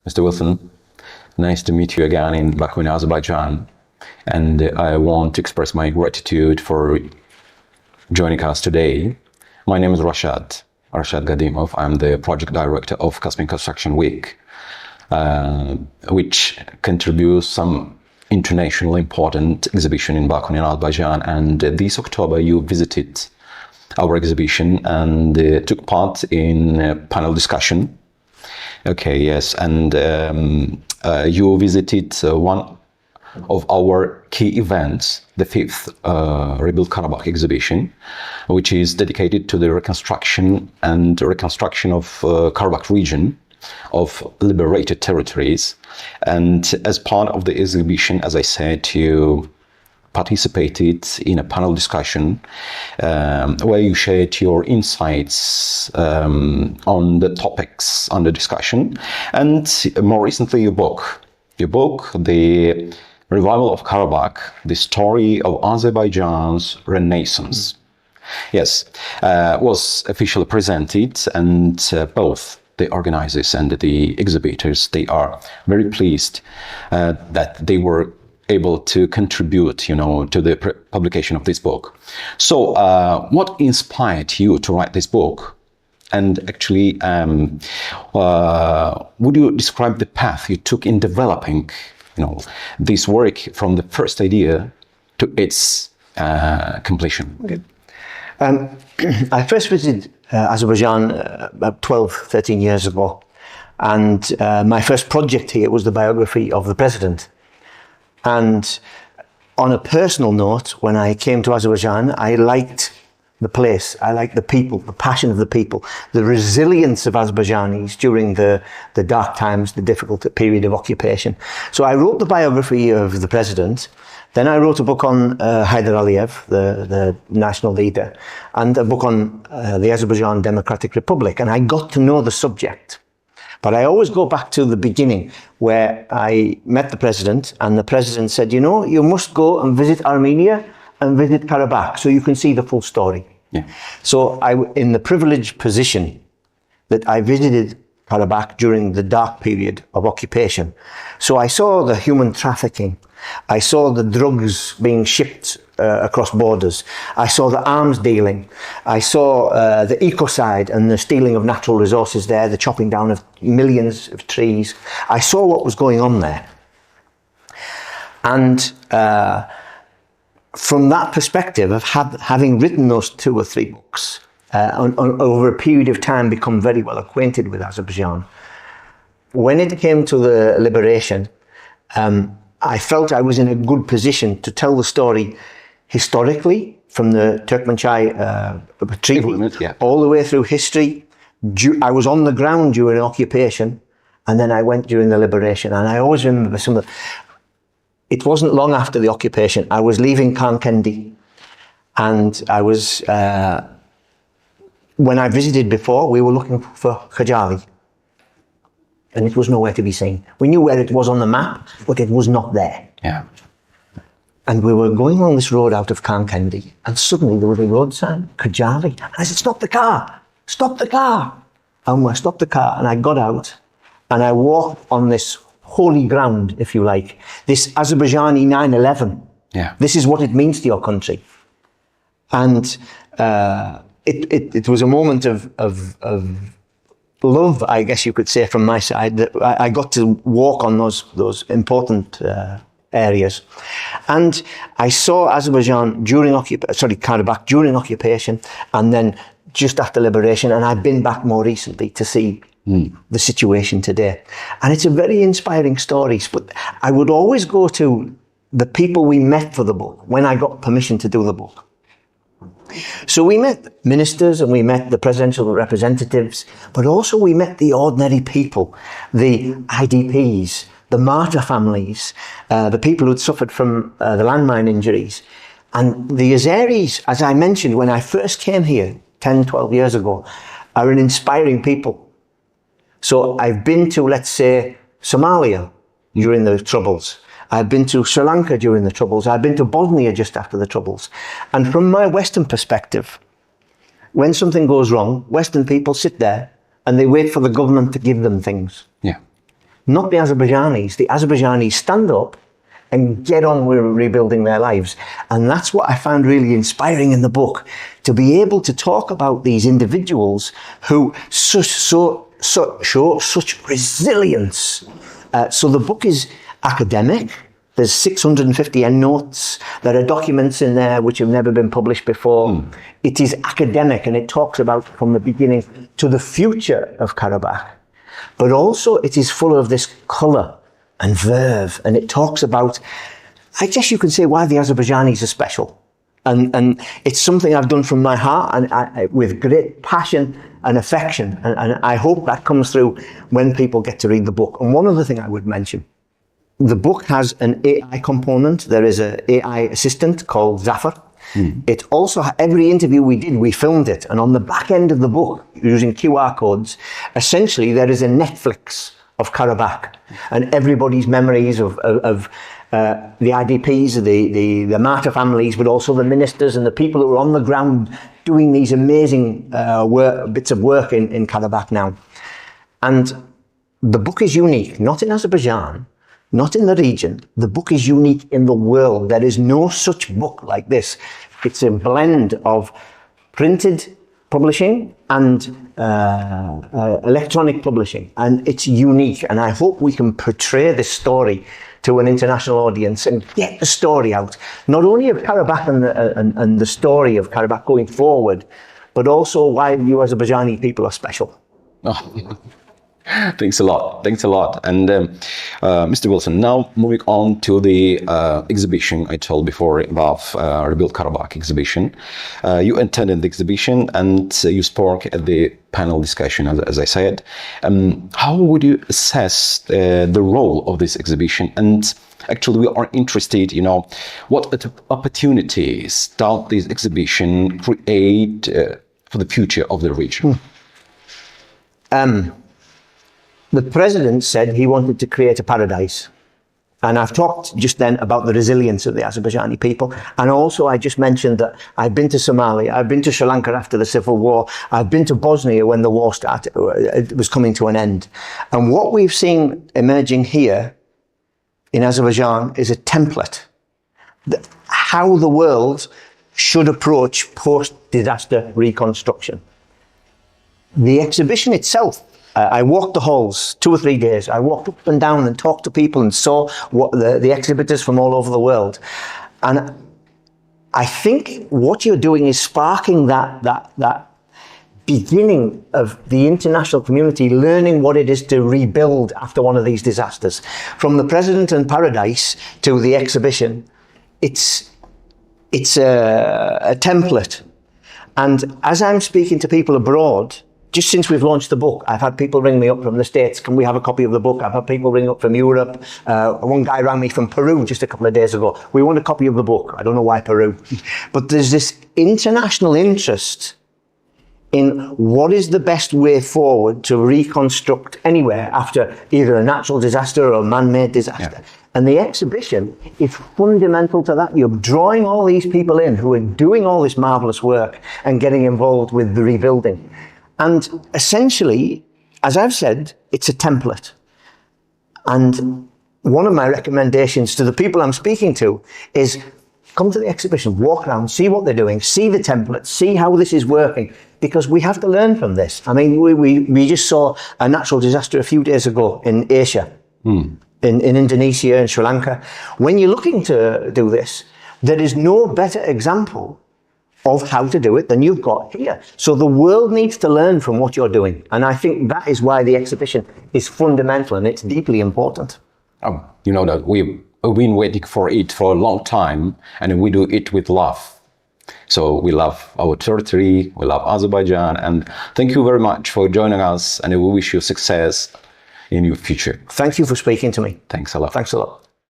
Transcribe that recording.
Mr. Wilson. Nice to meet you again in Baku, in Azerbaijan. And I want to express my gratitude for joining us today. My name is Rashad Gadimov. I'm the project director of Caspian Construction Week, which contributes some internationally important exhibition in Baku, in Azerbaijan. And this October you visited our exhibition and took part in a panel discussion. Okay, yes, and you visited one of our key events, the 5th Rebuild Karabakh exhibition, which is dedicated to the reconstruction of Karabakh region of liberated territories. And as part of the exhibition, as I said, you participated in a panel discussion where you shared your insights on the topics under discussion, and more recently your book, The Revival of Karabakh, the Story of Azerbaijan's Renaissance. Yes, was officially presented, and both the organizers and the exhibitors, they are very pleased that they were able to contribute, to the publication of this book. So, what inspired you to write this book? And actually, would you describe the path you took in developing, this work from the first idea to its completion? Okay. I first visited Azerbaijan about 12, 13 years ago, and my first project here was the biography of the president. And on a personal note, when I came to Azerbaijan, I liked the place, I liked the people, the passion of the people, the resilience of Azerbaijanis during the dark times, the difficult period of occupation. So I wrote the biography of the president. Then I wrote a book on Haydar Aliyev, the national leader, and a book on the Azerbaijan Democratic Republic. And I got to know the subject. But I always go back to the beginning, where I met the president, and the president said, you must go and visit Armenia and visit Karabakh so you can see the full story. Yeah. So in the privileged position that I visited Karabakh during the dark period of occupation. So I saw the human trafficking. I saw the drugs being shipped across borders. I saw the arms dealing. I saw the ecocide and the stealing of natural resources there, the chopping down of millions of trees. I saw what was going on there. And from that perspective of having written those 2 or 3 books, over a period of time become very well acquainted with Azerbaijan, when it came to the liberation, I felt I was in a good position to tell the story historically, from the Turkmenchai treaty, all the way through history. I was on the ground during occupation, and then I went during the liberation. And I always remember it wasn't long after the occupation, I was leaving Kankendi, and I was, when I visited before, we were looking for Khajali, and it was nowhere to be seen. We knew where it was on the map, but it was not there. Yeah. And we were going along this road out of Kankendi, and suddenly there was a road sign, Khajali. And I said, stop the car, stop the car. And I stopped the car, and I got out, and I walked on this holy ground, if you like, this Azerbaijani 9/11. Yeah. This is what it means to your country. And it was a moment of love, I guess you could say, from my side, that I got to walk on those important areas. And I saw Azerbaijan Karabakh during occupation, and then just after liberation, and I've been back more recently to see the situation today. And it's a very inspiring story, but I would always go to the people we met for the book when I got permission to do the book. So we met ministers and we met the presidential representatives, but also we met the ordinary people, the IDPs, the martyr families, the people who'd suffered from the landmine injuries. And the Azeris, as I mentioned, when I first came here 10, 12 years ago, are an inspiring people. So I've been to, let's say, Somalia during the Troubles. I've been to Sri Lanka during the Troubles. I've been to Bosnia just after the Troubles. And from my Western perspective, when something goes wrong, Western people sit there and they wait for the government to give them things. Yeah. not the Azerbaijanis. The Azerbaijanis stand up and get on with rebuilding their lives. And that's what I found really inspiring in the book, to be able to talk about these individuals who show such resilience. So the book is academic. There's 650 endnotes. There are documents in there which have never been published before. It is academic, and it talks about from the beginning to the future of Karabakh. But also it is full of this colour and verve, and it talks about, I guess you can say, why the Azerbaijanis are special. And it's something I've done from my heart, and with great passion and affection, and I hope that comes through when people get to read the book. And one other thing I would mention, the book has an AI component. There is an AI assistant called Zafar. It also, every interview we did, we filmed it, and on the back end of the book, using QR codes, essentially there is a Netflix of Karabakh, and everybody's memories of the IDPs, the martyr families, but also the ministers and the people who are on the ground doing these amazing bits of work in Karabakh now. And the book is unique, not in Azerbaijan, not in the region. The book is unique in the world. There is no such book like this. It's a blend of printed publishing and electronic publishing, and it's unique. And I hope we can portray this story to an international audience and get the story out, not only of Karabakh and the story of Karabakh going forward, but also why you Azerbaijani people are special. Oh. Thanks a lot. Thanks a lot. And Mr. Wilson, now moving on to the exhibition I told before about Rebuild Karabakh exhibition. You attended the exhibition and you spoke at the panel discussion, as I said. How would you assess the role of this exhibition? And actually, we are interested, what opportunities does this exhibition create for the future of the region? The president said he wanted to create a paradise. And I've talked just then about the resilience of the Azerbaijani people. And also I just mentioned that I've been to Somalia, I've been to Sri Lanka after the civil war, I've been to Bosnia when the war started, it was coming to an end. And what we've seen emerging here in Azerbaijan is a template, how the world should approach post-disaster reconstruction. The exhibition itself, I walked the halls 2 or 3 days. I walked up and down and talked to people and saw what the exhibitors from all over the world. And I think what you're doing is sparking that beginning of the international community learning what it is to rebuild after one of these disasters. From the President and Paradise to the exhibition, it's a template. And as I'm speaking to people abroad, just since we've launched the book, I've had people ring me up from the States, can we have a copy of the book? I've had people ring up from Europe. One guy rang me from Peru just a couple of days ago. We want a copy of the book. I don't know why Peru. But there's this international interest in what is the best way forward to reconstruct anywhere after either a natural disaster or a man-made disaster. Yeah. And the exhibition is fundamental to that. You're drawing all these people in who are doing all this marvellous work and getting involved with the rebuilding. And essentially, as I've said, it's a template. And one of my recommendations to the people I'm speaking to is come to the exhibition, walk around, see what they're doing, see the template, see how this is working, because we have to learn from this. I mean, we just saw a natural disaster a few days ago in Asia, in Indonesia and Sri Lanka. When you're looking to do this, there is no better example of how to do it than you've got here. So the world needs to learn from what you're doing. And I think that is why the exhibition is fundamental and it's deeply important. You know that we've been waiting for it for a long time, and we do it with love. So we love our territory, we love Azerbaijan, and thank you very much for joining us, and we wish you success in your future. Thank you for speaking to me. Thanks a lot. Thanks a lot.